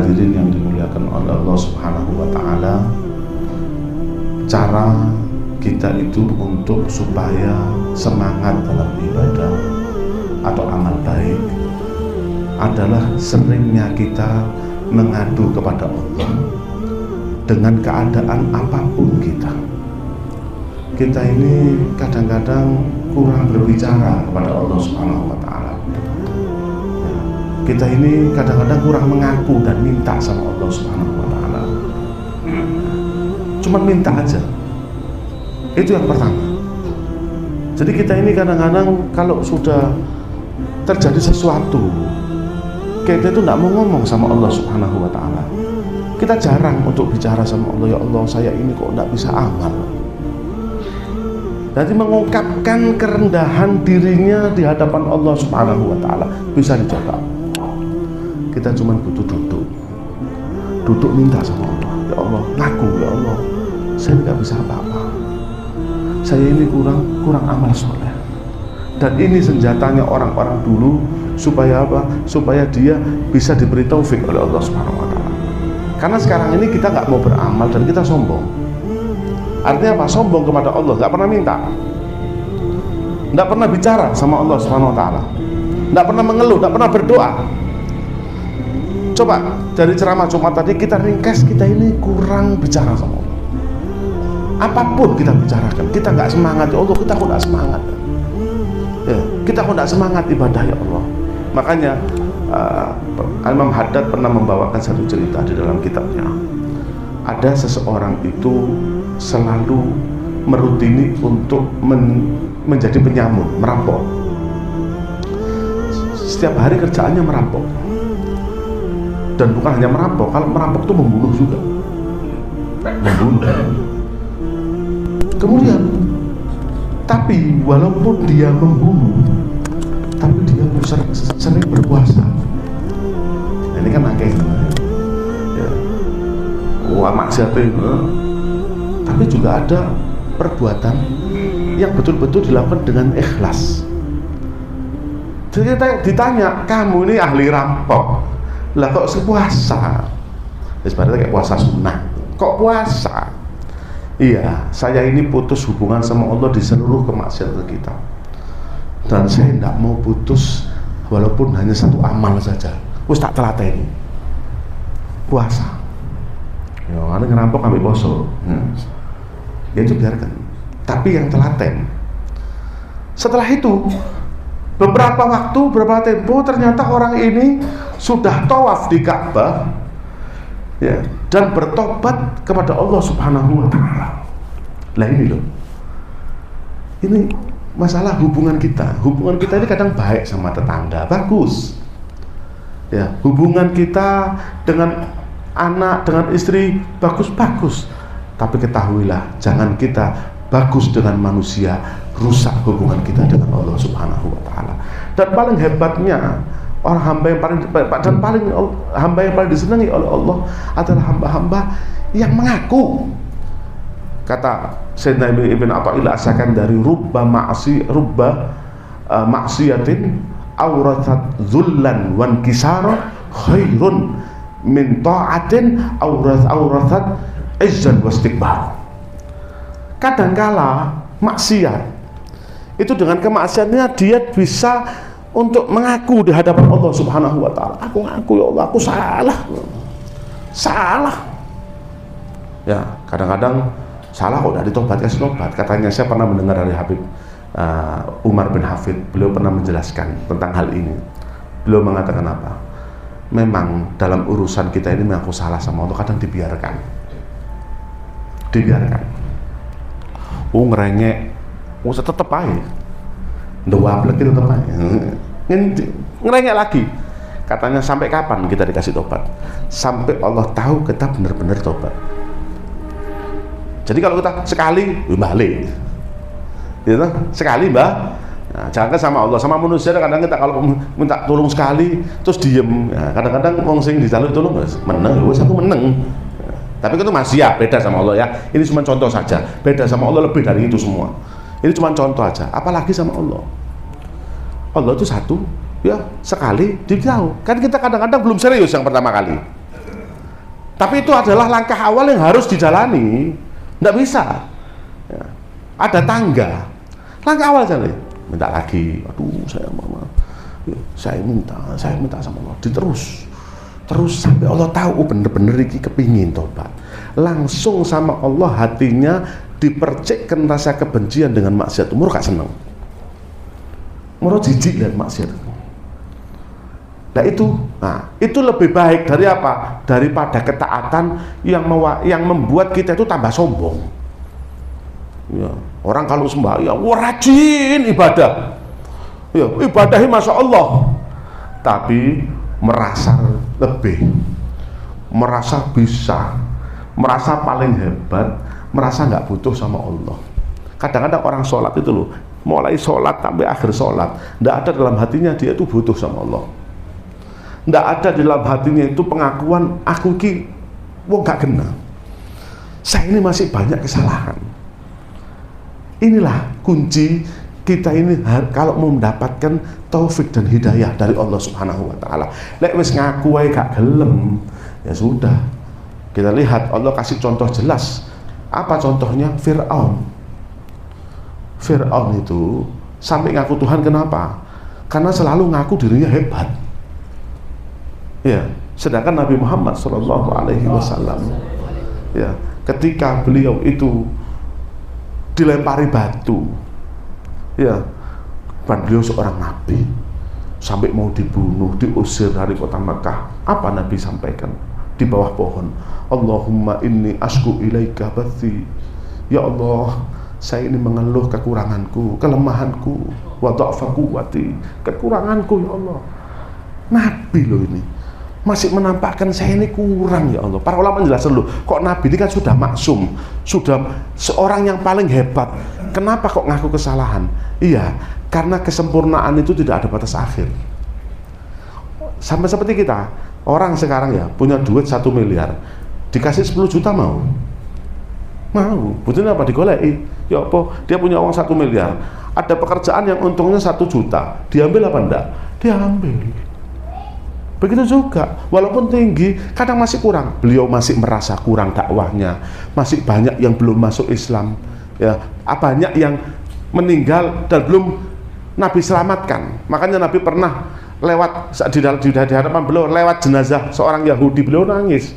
hadirin yang dimuliakan oleh Allah Subhanahu wa Ta'ala, cara kita itu untuk supaya semangat dalam ibadah atau amal baik adalah seringnya kita mengadu kepada Allah dengan keadaan apapun kita. Kita ini kadang-kadang kurang berbicara kepada Allah Subhanahu wa Ta'ala. Kita ini kadang-kadang kurang mengaku dan minta sama Allah Subhanahu wa Ta'ala. Cuman minta aja. Itu yang pertama. Jadi kita ini kadang-kadang kalau sudah terjadi sesuatu, kita itu tidak mau ngomong sama Allah Subhanahu wa Ta'ala. Kita jarang untuk bicara sama Allah, ya Allah saya ini kok tidak bisa amal. Jadi mengungkapkan kerendahan dirinya di hadapan Allah Subhanahu wa Ta'ala bisa dijaga. Kita cuma butuh duduk minta sama Allah, ya Allah ngaku, ya Allah saya nggak bisa apa-apa, saya ini kurang amal soleh. Dan ini senjatanya orang-orang dulu supaya apa? Supaya dia bisa diberi taufik oleh Allah Subhanahu wa Ta'ala. Karena sekarang ini kita nggak mau beramal dan kita sombong. Artinya apa? Sombong kepada Allah, nggak pernah minta, nggak pernah bicara sama Allah Subhanahu wa Ta'ala, nggak pernah mengeluh, nggak pernah berdoa. Coba dari ceramah Jumat tadi kita ringkas, kita ini kurang bicara sama Allah. Apapun kita bicarakan, kita nggak semangat, ya Allah kita kok nggak semangat. Ya, kita kok nggak semangat ibadah, ya Allah. Makanya Imam Haddad pernah membawakan satu cerita di dalam kitabnya. Ada seseorang itu selalu merutini untuk menjadi penyamun, merampok. Setiap hari kerjaannya merampok. Dan bukan hanya merampok, kalau merampok itu membunuh juga. Membunuh. Kemudian, tapi walaupun dia membunuh, tapi dia sering berpuasa. Nah, ini kan akeh. Ya. Wah, maksiatnya. Tapi juga ada perbuatan yang betul-betul dilakukan dengan ikhlas. Jadi ditanya, kamu ini ahli rampok, lah kok puasa? Sebenarnya kayak puasa sunnah. Kok puasa? Iya, saya ini putus hubungan sama Allah di seluruh kemaksiatan kita. Dan saya tidak mau putus walaupun hanya satu amal saja. Wis tak telateni. Puasa. Ya, ana ngerampok ambil poso. Ya itu biarkan. Tapi yang telaten. Setelah itu beberapa waktu, beberapa tempo, ternyata orang ini sudah tawaf di Ka'bah, ya, dan bertobat kepada Allah Subhanahu wa Ta'ala. Lah ini loh, ini masalah hubungan kita. Hubungan kita ini kadang baik sama tetangga, bagus. Ya, hubungan kita dengan anak, dengan istri, bagus-bagus. Tapi ketahuilah, jangan kita bagus dengan manusia, rusak hubungan kita dengan Allah Subhanahu wa Ta'ala. Dan paling hebatnya orang hamba yang paling disenangi oleh Allah adalah hamba-hamba yang mengaku. Kata Sayyidina Ibn Athaillah As-Sakandari, rubba maksiatin awrathat dzullan wan kisara khairun min ta'atin awrathat izzan wastikbar. Kadangkala maksiat itu dengan kemaksiatannya dia bisa untuk mengaku di hadapan Allah Subhanahu wa Ta'ala. Aku ngaku, ya Allah, aku salah. Ya, kadang-kadang salah kok tidak ditobat, kasih tobat. Katanya saya pernah mendengar dari Habib Umar bin Hafid, beliau pernah menjelaskan tentang hal ini. Beliau mengatakan apa? Memang dalam urusan kita ini mengaku salah sama Allah kadang dibiarkan. Ngerengek, tetep aja. Ndewablek itu tetep aja. Ngerengek lagi. Katanya sampai kapan kita dikasih tobat? Sampai Allah tahu kita benar-benar tobat. Jadi kalau kita sekali, balik. Gitu, sekali mbah. Nah, jangan sama Allah, sama manusia kadang kita kalau minta tolong sekali terus diem. Nah, kadang-kadang wong sing dijaluk tolong meneng, wis aku meneng. Tapi itu masih ya beda sama Allah ya. Ini cuma contoh saja. Beda sama Allah lebih dari itu semua. Ini cuma contoh aja. Apalagi sama Allah. Allah itu satu, ya sekali ditahu. Kan kita kadang-kadang belum serius yang pertama kali. Tapi itu adalah langkah awal yang harus dijalani. Nggak bisa ya. Ada tangga, langkah awal aja nih. Minta lagi, aduh saya minta sama Allah, terus sampai Allah tahu bener-bener iki kepingin tobat, langsung sama Allah hatinya dipercikkan rasa kebencian dengan maksiat. Umur gak seneng, umur jijik lihat maksiat. Nah itu lebih baik dari apa? Daripada ketaatan yang membuat kita itu tambah sombong. Ya, orang kalau sembahyang, rajin ibadah, ya, ibadahnya masya Allah, tapi merasa lebih, merasa bisa, merasa paling hebat, merasa nggak butuh sama Allah. Kadang-kadang orang sholat itu loh, mulai sholat sampai akhir sholat, nggak ada dalam hatinya dia itu butuh sama Allah. Nggak ada di dalam hatinya itu pengakuan aku ki wong gak kena, saya ini masih banyak kesalahan. Inilah kunci kita ini kalau mau mendapatkan taufik dan hidayah dari Allah Subhanahu wa taala. Lek wis ngaku ae gak gelem, ya sudah. Kita lihat Allah kasih contoh jelas. Apa contohnya? Fir'aun. Fir'aun itu sampai ngaku Tuhan, kenapa? Karena selalu ngaku dirinya hebat. Ya, sedangkan Nabi Muhammad SAW, ya, ketika beliau itu dilempari batu, ya, dan beliau seorang nabi, sampai mau dibunuh, diusir dari kota Mekah, apa Nabi sampaikan di bawah pohon? Allahumma inni asku ilaika bathi, ya Allah, saya ini mengeluh kekuranganku, kelemahanku, wa dha'fa quwwati, kekuranganku ya Allah. Nabi loh ini masih menampakkan saya ini kurang ya Allah. Para ulama menjelaskan dulu, kok Nabi ini kan sudah maksum, sudah seorang yang paling hebat, kenapa kok ngaku kesalahan? Iya, karena kesempurnaan itu tidak ada batas akhir. Sama seperti kita, orang sekarang ya punya duit 1 miliar, dikasih 10 juta mau? Butuhnya apa? Digolei. Ya apa? Dia punya uang 1 miliar, ada pekerjaan yang untungnya 1 juta, diambil apa enggak? Diambil. Begitu juga, walaupun tinggi, kadang masih kurang. Beliau masih merasa kurang dakwahnya, masih banyak yang belum masuk Islam, ya, banyak yang meninggal dan belum Nabi selamatkan. Makanya Nabi pernah lewat di hadapan beliau, lewat jenazah seorang Yahudi, beliau nangis.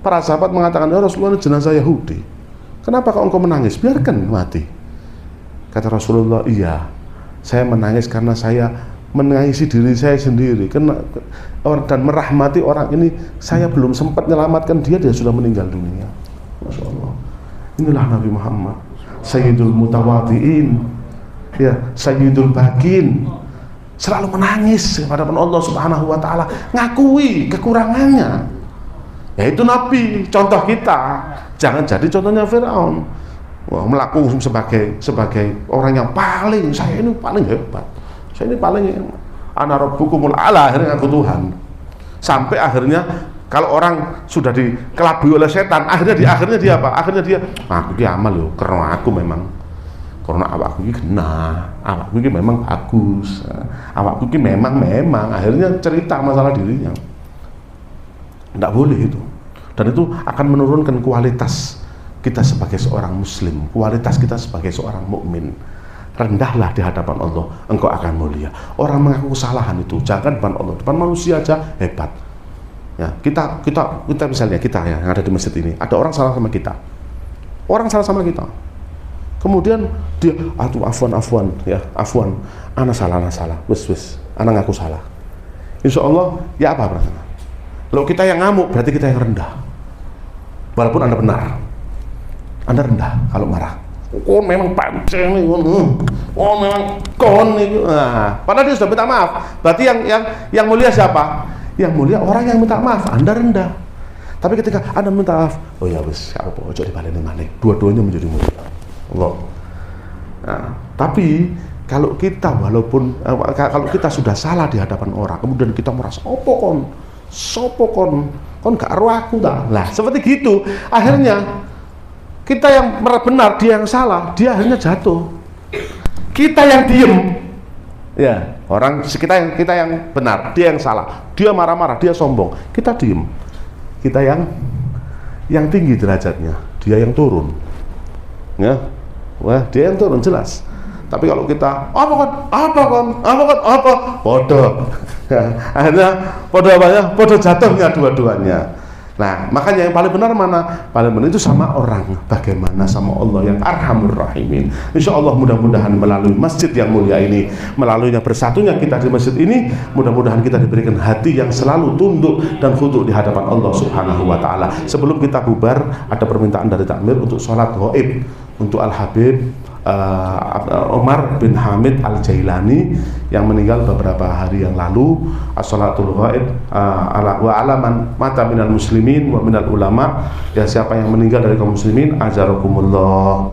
Para sahabat mengatakan, ya Rasulullah, ini jenazah Yahudi, kenapa kok engkau menangis? Biarkan mati. Kata Rasulullah, iya, saya menangis karena saya menangisi diri saya sendiri, dan merahmati orang ini. Saya belum sempat menyelamatkan dia sudah meninggal dunia. Masya Allah. Inilah Nabi Muhammad, Sayyidul Mutawadhi'in, ya, Sayyidul Bakin, selalu menangis kepada Allah Subhanahu wa taala, ngakui kekurangannya. Yaitu Nabi, contoh kita. Jangan jadi contohnya Fir'aun. Wah, melakukan sebagai orang yang paling, saya ini paling hebat, saya ini paling ana rabbukumul a'la, akhirnya aku Tuhan. Sampai akhirnya kalau orang sudah dikelabui oleh setan, akhirnya dia apa? Akhirnya dia, aku ini amal loh, karena aku memang, karena awakku ini kena, awakku ini memang bagus, awakku ini memang, akhirnya cerita masalah dirinya. Tidak boleh itu. Dan itu akan menurunkan kualitas kita sebagai seorang muslim, kualitas kita sebagai seorang mukmin. Rendahlah di hadapan Allah, engkau akan mulia. Orang mengaku kesalahan itu jangan depan Allah, depan manusia aja hebat. Ya, kita misalnya kita ya, yang ada di masjid ini, ada orang salah sama kita. Orang salah sama kita. Kemudian dia, afwan, ya, afwan, ana salah, wis, ana ngaku salah. Insya Allah, ya apa perasaan? Kalau kita yang ngamuk, berarti kita yang rendah. Walaupun Anda benar, Anda rendah kalau marah. Oh memang pancing nih, oh memang kon nih. Nah, padahal dia sudah minta maaf. Berarti yang mulia siapa? Yang mulia orang yang minta maaf. Anda rendah. Tapi ketika Anda minta maaf, oh ya wis, apa ojo dibaleni malih. Dua-duanya menjadi mulia. Allah. Nah, tapi kalau kita kalau kita sudah salah di hadapan orang, kemudian kita merasa sopo kon gak ero aku dah. Lah, seperti gitu. Akhirnya kita yang benar, dia yang salah, dia akhirnya jatuh. Kita yang diem, ya, kita yang benar, dia yang salah, dia marah-marah, dia sombong, kita diem. Kita yang yang tinggi derajatnya, dia yang turun. Ya, wah, dia yang turun jelas. Tapi kalau kita apa, bodoh. Akhirnya bodoh jatuhnya dua-duanya. Nah, makanya yang paling benar mana? Paling benar itu sama orang. Bagaimana sama Allah yang Arhamur Rahimin. Insya Allah mudah-mudahan melalui masjid yang mulia ini, melaluinya bersatunya kita di masjid ini, mudah-mudahan kita diberikan hati yang selalu tunduk dan khudu di hadapan Allah Subhanahu wa Ta'ala. Sebelum kita bubar, ada permintaan dari takmir untuk sholat ghaib untuk Al-Habib Umar bin Hamid Al-Jailani yang meninggal beberapa hari yang lalu. As-sholatul ghaib wa alaman mata minal muslimin wa minal ulama. Ya, siapa yang meninggal dari kaum muslimin, azarakumullah.